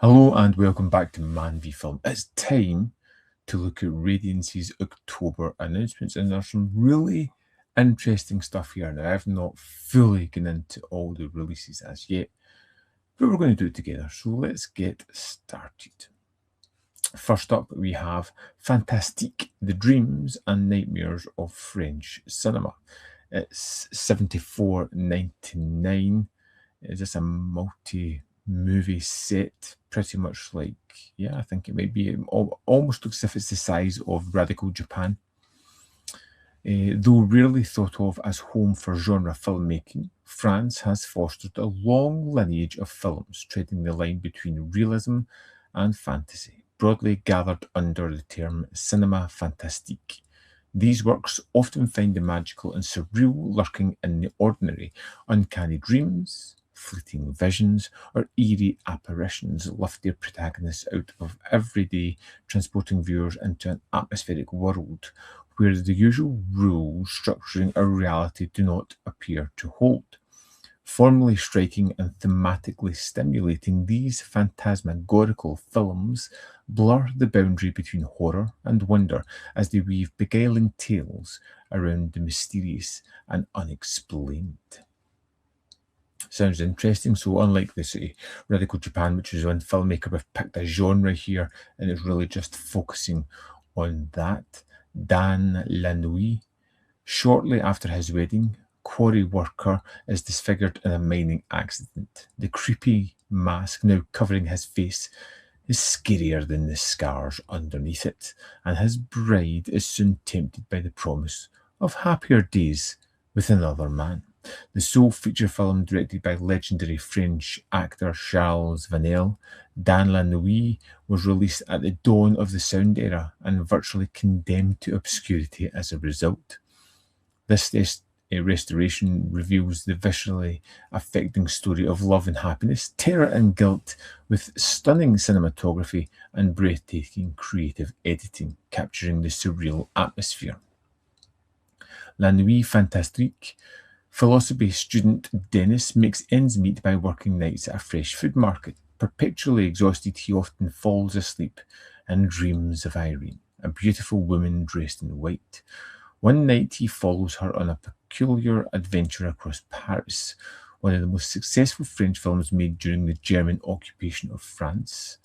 Hello and welcome back to Man v Film. It's time to look at Radiance's October announcements, and there's some really interesting stuff here. Now, I've not fully gone into all the releases as yet, but we're going to do it together. So let's get started. First up, we have Fantastique, the Dreams and Nightmares of French Cinema. It's $74.99. Is this a multi-movie set? Pretty much like, yeah, I think it might be. Almost looks as if it's the size of Radical Japan. Though rarely thought of as home for genre filmmaking, France has fostered a long lineage of films treading the line between realism and fantasy, broadly gathered under the term cinema fantastique. These works often find the magical and surreal lurking in the ordinary, uncanny dreams, fleeting visions, or eerie apparitions lift their protagonists out of everyday, transporting viewers into an atmospheric world where the usual rules structuring our reality do not appear to hold. Formally striking and thematically stimulating, these phantasmagorical films blur the boundary between horror and wonder as they weave beguiling tales around the mysterious and unexplained. Sounds interesting. So, unlike the sort of Radical Japan, which is one filmmaker, we've picked a genre here and it's really just focusing on that. Dan Lanouille, shortly after his wedding, quarry worker is disfigured in a mining accident. The creepy mask now covering his face is scarier than the scars underneath it, and his bride is soon tempted by the promise of happier days with another man. The sole feature film directed by legendary French actor Charles Vanel, Dan Lanouille was released at the dawn of the sound era and virtually condemned to obscurity as a result. This restoration reveals the viscerally affecting story of love and happiness, terror and guilt, with stunning cinematography and breathtaking creative editing, capturing the surreal atmosphere. La Nuit Fantastique. Philosophy student Dennis makes ends meet by working nights at a fresh food market. Perpetually exhausted, he often falls asleep and dreams of Irene, a beautiful woman dressed in white. One night he follows her on a peculiar adventure across Paris, one of the most successful French films made during the German occupation of France.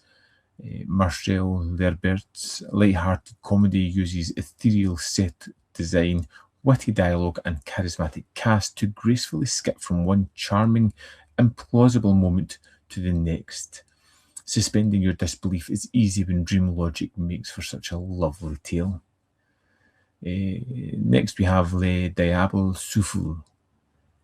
Marcel Lerbert's light-hearted comedy uses ethereal set design, witty dialogue and charismatic cast to gracefully skip from one charming, implausible moment to the next. Suspending your disbelief is easy when dream logic makes for such a lovely tale. Next we have Le Diable Souffle.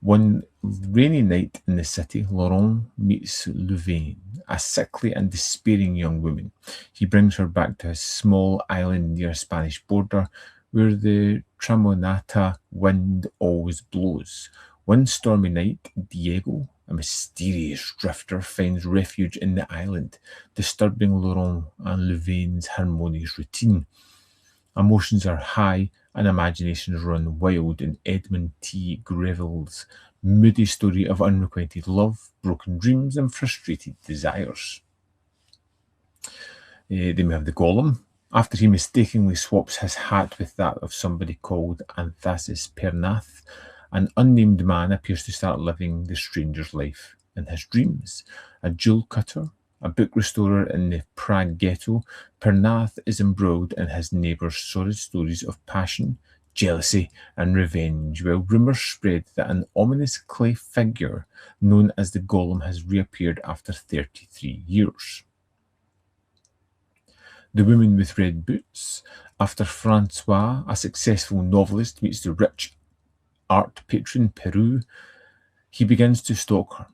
One rainy night in the city, Laurent meets Louvain, a sickly and despairing young woman. He brings her back to his small island near a Spanish border, where the Tramonata wind always blows. One stormy night, Diego, a mysterious drifter, finds refuge in the island, disturbing Laurent and Louvain's harmonious routine. Emotions are high and imaginations run wild in Edmund T. Greville's moody story of unrequited love, broken dreams, and frustrated desires. Then we have the Golem. After he mistakenly swaps his hat with that of somebody called Anthasis Pernath, an unnamed man appears to start living the stranger's life in his dreams. A jewel cutter, a book restorer in the Prague ghetto, Pernath is embroiled in his neighbour's sordid stories of passion, jealousy, and revenge, while rumours spread that an ominous clay figure known as the Golem has reappeared after 33 years. The Woman with Red Boots. After Francois, a successful novelist, meets the rich art patron Peru, he begins to stalk her.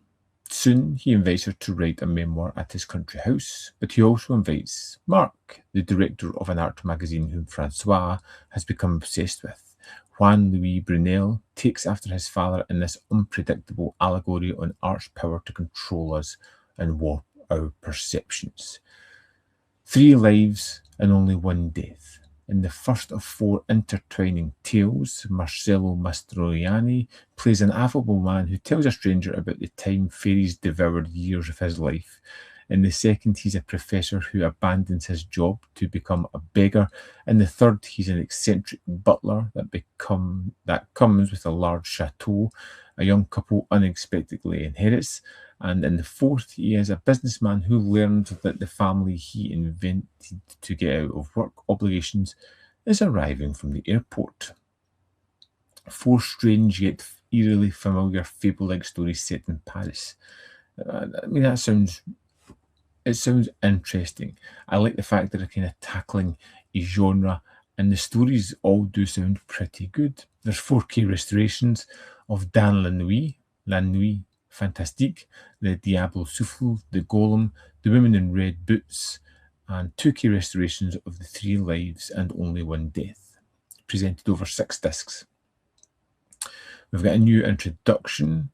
Soon, he invites her to write a memoir at his country house, but he also invites Marc, the director of an art magazine whom Francois has become obsessed with. Juan-Louis Brunel takes after his father in this unpredictable allegory on art's power to control us and warp our perceptions. 3 lives and only 1 death. In the first of 4 intertwining tales, Marcello Mastroianni plays an affable man who tells a stranger about the time fairies devoured years of his life. In the second, he's a professor who abandons his job to become a beggar. In the third, he's an eccentric butler that comes with a large chateau a young couple unexpectedly inherits. And in the fourth, he is a businessman who learned that the family he invented to get out of work obligations is arriving from the airport. Four strange yet eerily familiar fable-like stories set in Paris. I mean, it sounds interesting. I like the fact that they're kind of tackling a genre, and the stories all do sound pretty good. There's 4K restorations of Dan La Nuit, Fantastique, The Diable Souffle, The Golem, The Woman in Red Boots, and 2K restorations of The 3 Lives and Only One Death, presented over 6 discs. We've got a new introduction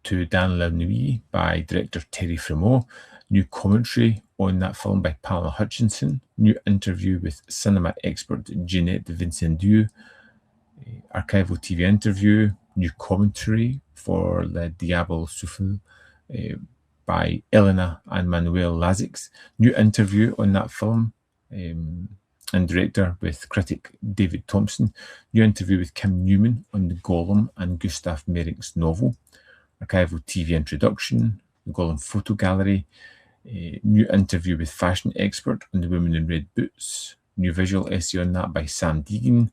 to Dan La Nuit by director Terry Fremont, new commentary on that film by Pamela Hutchinson, new interview with cinema expert Jeanette Vincendieu, archival TV interview, new commentary for Le Diable Souffle by Elena and Manuel Lazix, new interview on that film and director with critic David Thompson, new interview with Kim Newman on The Golem and Gustav Mehring's novel, archival TV introduction, The Golem photo gallery, new interview with fashion expert on The Woman in Red Boots, new visual essay on that by Sam Deegan,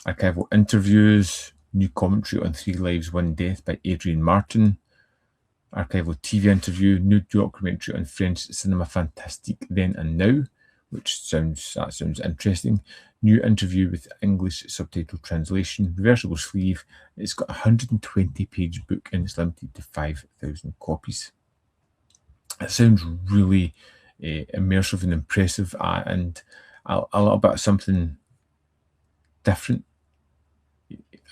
archival interviews, new commentary on 3 Lives, 1 Death by Adrian Martin, archival TV interview, new documentary on French cinema fantastique then and now, which sounds interesting. New interview with English subtitle translation, reversible sleeve. It's got a 120-page book and it's limited to 5,000 copies. It sounds really immersive and impressive, and a little bit of something different.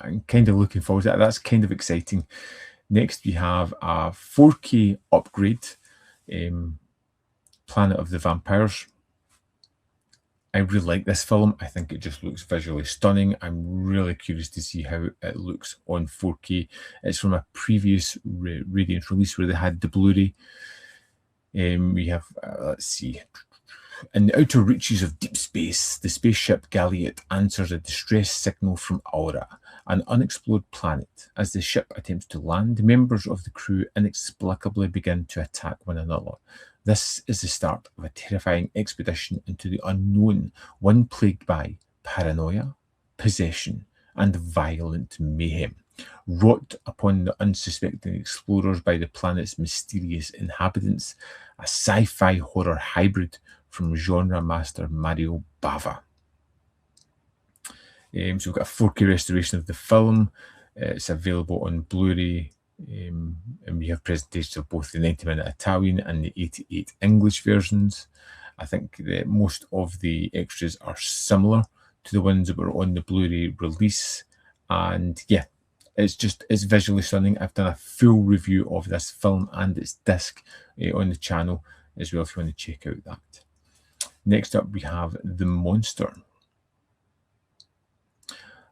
I'm kind of looking forward to that. That's kind of exciting. Next, we have a 4K upgrade, Planet of the Vampires. I really like this film. I think it just looks visually stunning. I'm really curious to see how it looks on 4K. It's from a previous Radiance release where they had the Blu-ray. We have, let's see. In the outer reaches of deep space, the spaceship Galliot answers a distress signal from Aura, an unexplored planet. As the ship attempts to land, members of the crew inexplicably begin to attack one another. This is the start of a terrifying expedition into the unknown, one plagued by paranoia, possession, and violent mayhem, wrought upon the unsuspecting explorers by the planet's mysterious inhabitants, a sci-fi horror hybrid from genre master Mario Bava. So we've got a 4K restoration of the film. It's available on Blu-ray, and we have presentations of both the 90-minute Italian and the 88 English versions. I think that most of the extras are similar to the ones that were on the Blu-ray release, and yeah, it's visually stunning. I've done a full review of this film and its disc on the channel as well if you want to check out that. Next up, we have The Monster.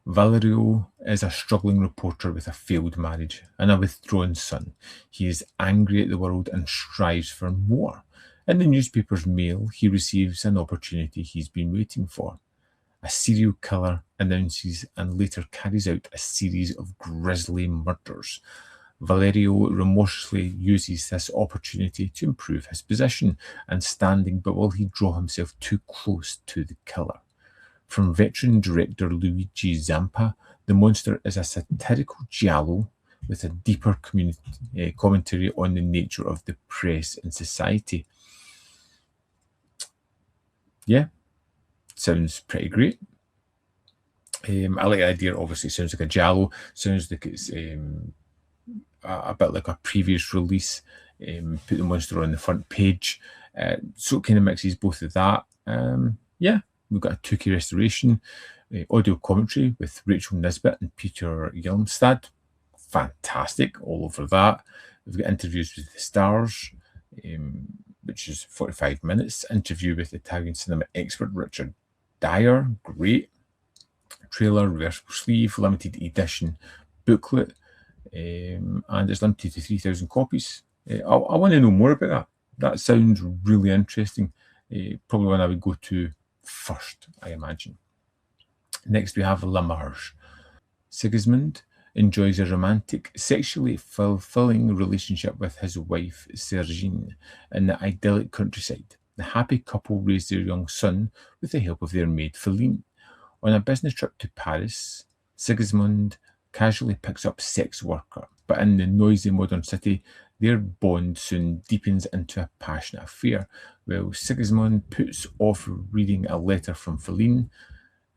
Valerio is a struggling reporter with a failed marriage and a withdrawn son. He is angry at the world and strives for more. In the newspaper's mail, he receives an opportunity he's been waiting for. A serial killer announces and later carries out a series of grisly murders. Valerio remorselessly uses this opportunity to improve his position and standing, but will he draw himself too close to the killer? From veteran director Luigi Zampa, The Monster is a satirical giallo with a deeper commentary on the nature of the press and society. Yeah, sounds pretty great. I like the idea. Obviously, it sounds like a giallo. Sounds like it's a bit like a previous release. Put the monster on the front page. So it kind of mixes both of that. Yeah. We've got a 2K restoration, audio commentary with Rachel Nisbet and Peter Yilmstad. Fantastic, all over that. We've got interviews with the stars, which is 45 minutes. Interview with Italian cinema expert Richard Dyer, great. Trailer, reversible sleeve, limited edition booklet, and it's limited to 3,000 copies. I want to know more about that. That sounds really interesting. Probably one I would go to first, I imagine. Next, we have La Marge. Sigismund enjoys a romantic, sexually fulfilling relationship with his wife, Sergine, in the idyllic countryside. The happy couple raise their young son with the help of their maid, Feline. On a business trip to Paris, Sigismund casually picks up sex worker, but in the noisy modern city, their bond soon deepens into a passionate affair. While Sigismund puts off reading a letter from Feline,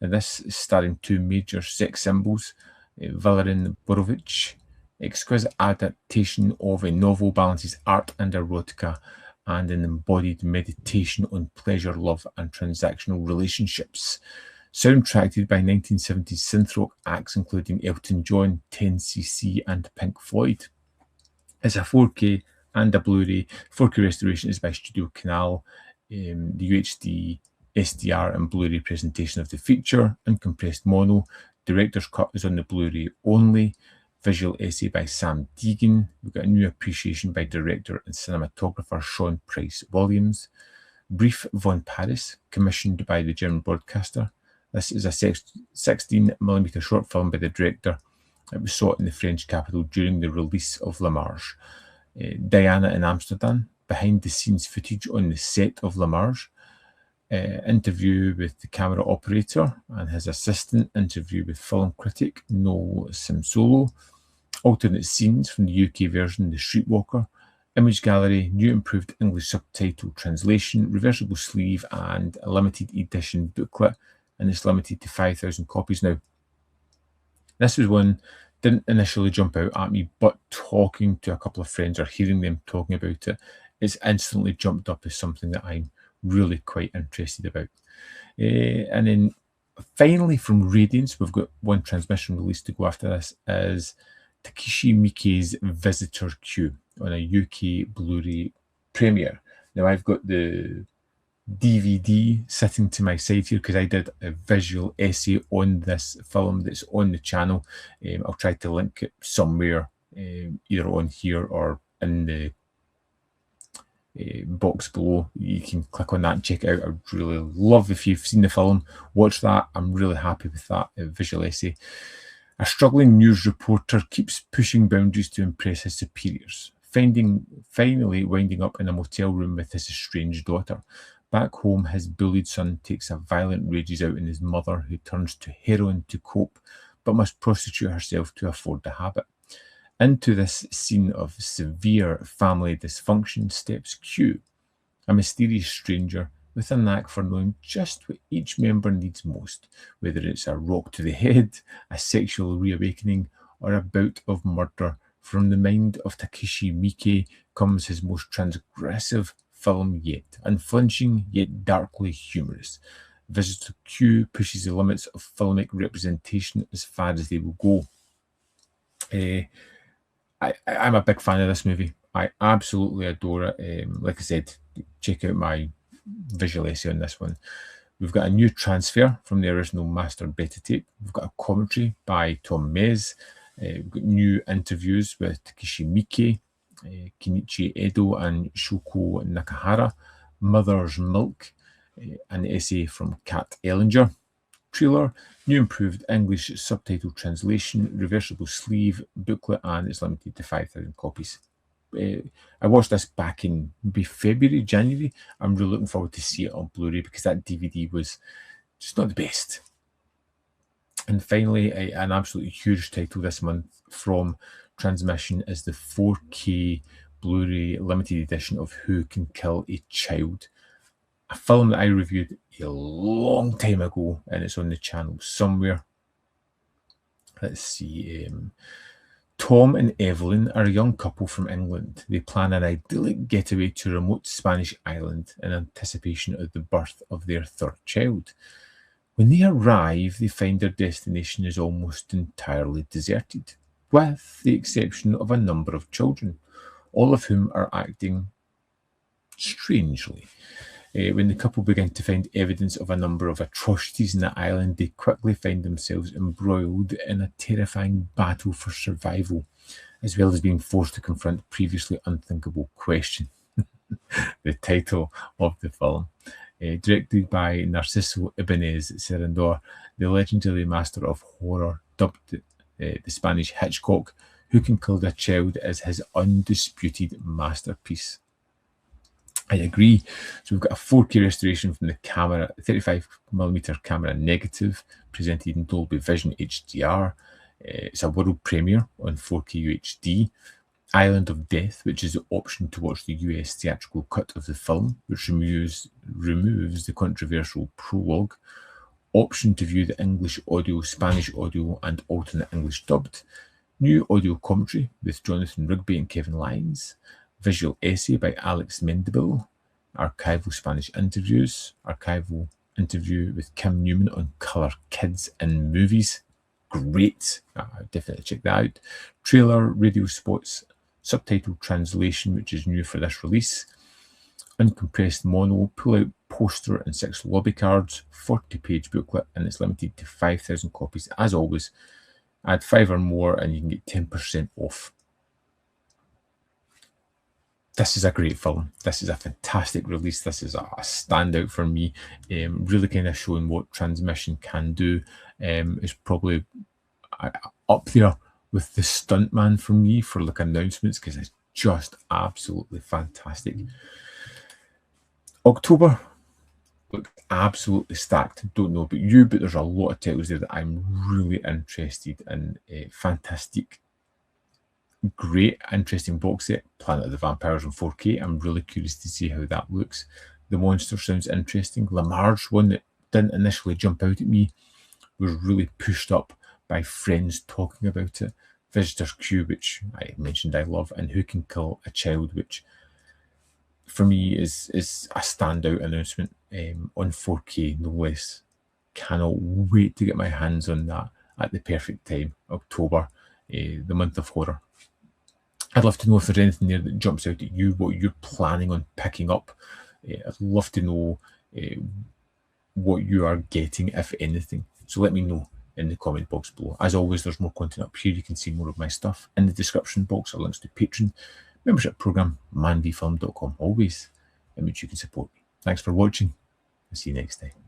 and this is starring two major sex symbols, Valerin Borovich. Exquisite adaptation of a novel balances art and erotica and an embodied meditation on pleasure, love, and transactional relationships. Soundtracked by 1970s synth rock acts including Elton John, 10cc, and Pink Floyd. It's a 4K and a Blu-ray. 4K restoration is by Studio Canal. The UHD, SDR, and Blu-ray presentation of the feature in compressed mono. Director's cut is on the Blu-ray only. Visual essay by Sam Deegan. We've got a new appreciation by director and cinematographer Sean Price Williams. Brief von Paris, commissioned by the German broadcaster. This is a 16mm short film by the director. It was shot in the French capital during the release of La Marge. Diana in Amsterdam, behind the scenes footage on the set of La Marge. Interview with the camera operator and his assistant, interview with film critic Noel Simsolo. Alternate scenes from the UK version, The Streetwalker. Image gallery, new improved English subtitle translation, reversible sleeve, and a limited edition booklet, and it's limited to 5,000 copies now. This was one didn't initially jump out at me, but talking to a couple of friends or hearing them talking about it, it's instantly jumped up as something that I'm really quite interested about. And then finally from Radiance, we've got one transmission release to go after this, is Takashi Miike's Visitor Q on a UK Blu-ray premiere. Now I've got the DVD sitting to my side here because I did a visual essay on this film that's on the channel. I'll try to link it somewhere, either on here or in the box below. You can click on that and check it out. I'd really love if you've seen the film, watch that. I'm really happy with that visual essay. A struggling news reporter keeps pushing boundaries to impress his superiors, finally winding up in a motel room with his estranged daughter. Back home, his bullied son takes a violent rages out on his mother, who turns to heroin to cope, but must prostitute herself to afford the habit. Into this scene of severe family dysfunction steps Q, a mysterious stranger with a knack for knowing just what each member needs most, whether it's a rock to the head, a sexual reawakening, or a bout of murder. From the mind of Takashi Miike comes his most transgressive film yet, unflinching yet darkly humorous. Visitor Q pushes the limits of filmic representation as far as they will go. I'm a big fan of this movie. I absolutely adore it. Like I said, check out my visual essay on this one. We've got a new transfer from the original master beta tape. We've got a commentary by Tom Mez. We've got new interviews with Takashi Miike, Kenichi Edo, and Shoko Nakahara. Mother's Milk, an essay from Kat Ellinger. Trailer, new improved English subtitle translation, reversible sleeve, booklet, and it's limited to 5,000 copies. I watched this back in maybe February, January. I'm really looking forward to see it on Blu-ray because that DVD was just not the best. And finally, an absolutely huge title this month from Transmission is the 4K Blu-ray limited edition of Who Can Kill a Child, a film that I reviewed a long time ago, and it's on the channel somewhere. Let's see. Tom and Evelyn are a young couple from England. They plan an idyllic getaway to a remote Spanish island in anticipation of the birth of their third child. When they arrive, they find their destination is almost entirely deserted, with the exception of a number of children, all of whom are acting strangely. When the couple begin to find evidence of a number of atrocities in the island, they quickly find themselves embroiled in a terrifying battle for survival. as well as being forced to confront previously unthinkable question. The title of the film. Directed by Narciso Ibáñez Serrador, the legendary master of horror, dubbed the Spanish Hitchcock, Who Can Kill a Child is his undisputed masterpiece. I agree. So we've got a 4K restoration from the camera, 35mm camera negative, presented in Dolby Vision HDR. It's a world premiere on 4K UHD. Island of Death, which is the option to watch the US theatrical cut of the film, which removes the controversial prologue. Option to view the English audio, Spanish audio, and alternate English dubbed. New audio commentary with Jonathan Rigby and Kevin Lyons. Visual essay by Alex Mendibel. Archival Spanish interviews. Archival interview with Kim Newman on Colour Kids in Movies. Great. Definitely check that out. Trailer, radio spots, subtitle translation, which is new for this release. Uncompressed mono, pull-out poster and 6 lobby cards, 40-page booklet, and it's limited to 5,000 copies. As always, add 5 or more and you can get 10% off. This is a great film. This is a fantastic release. This is a standout for me. Really kind of showing what transmission can do. It's probably up there with the Stuntman for me for like announcements, because it's just absolutely fantastic. October looks absolutely stacked. Don't know about you, but there's a lot of titles there that I'm really interested in. Fantastique. Great, interesting box set. Planet of the Vampires on 4K. I'm really curious to see how that looks. The Monster sounds interesting. Marge, one that didn't initially jump out at me, was really pushed up by friends talking about it. Visitor's Queue, which I mentioned I love, and Who Can Kill a Child, which for me is a standout announcement on 4K, no less. Cannot wait to get my hands on that at the perfect time. October, the month of horror. I'd love to know if there's anything there that jumps out at you, what you're planning on picking up. I'd love to know what you are getting, if anything. So let me know in the comment box below. As always, there's more content up here. You can see more of my stuff. In the description box are links to Patreon, membership program, manvfilm.com, always, in which you can support me. Thanks for watching, and see you next time.